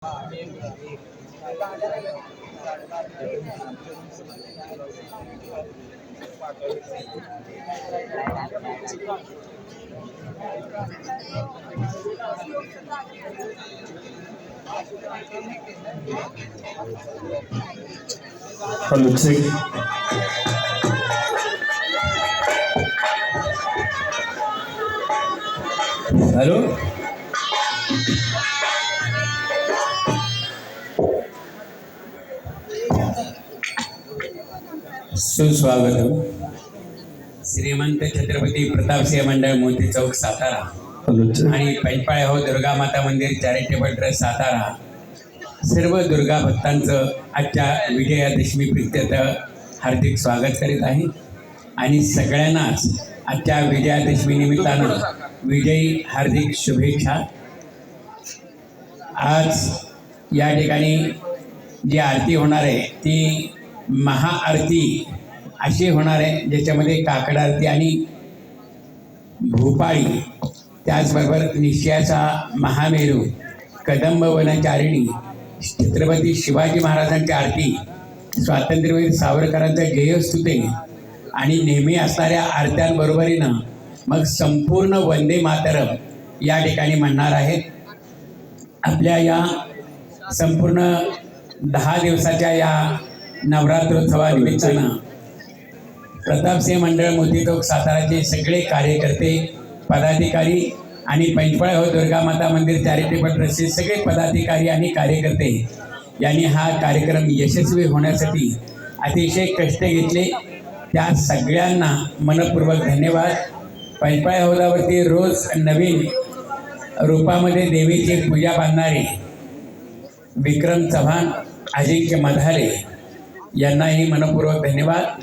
Hello, check. Hello सुस्वागतम. श्रीमंत छत्रपती प्रतापसिंह मंडळ मोती चौक सातारा Hello, check. आणि पैंपाळे हो दुर्गा माता मंदिर चॅरिटेबल ट्रस्ट सातारा सर्व दुर्गा भक्तांचं आजच्या विजयादशमी प्रीत्यर्थ हार्दिक स्वागत करीत आहे आणि सगळ्यांनाच आजच्या विजयादशमी निमित्तानं विजयी हार्दिक शुभेच्छा. आज या ठिकाणी जी आरती होणार आहे ती महाआरती अशी होणार आहे ज्याच्यामध्ये काकड आरती आणि भूपाळी, त्याचबरोबर निश्चयाचा महामेरू, कदंब वनचारिणी, छत्रपती शिवाजी महाराजांची आरती, स्वातंत्र्यवीर सावरकरांचं जयस्तुते आणि नेहमी असणाऱ्या आरत्यांबरोबरीनं मग संपूर्ण वंदे मातरम या ठिकाणी म्हणणार आहेत. आपल्या या संपूर्ण 10 दिवसाच्या या नवरात्रोत्सवानिमित्तानं प्रतापसिंह मंडळ मोती चौक साताराचे सगळे कार्यकर्ते, पदाधिकारी आणि पैंपाळे हो दुर्गा माता मंदिर चॅरिटेबल ट्रस्टचे सगळे पदाधिकारी आणि कार्यकर्ते यांनी हा कार्यक्रम यशस्वी होण्यासाठी अतिशय कष्ट घेतले. त्या सगळ्यांना मनपूर्वक धन्यवाद. पैंपाळे हौदावरती रोज नवीन रूपामध्ये देवीची पूजा बांधणारे विक्रम चव्हाण, अजिंक्य मधारे यांनाही मनपूर्वक धन्यवाद.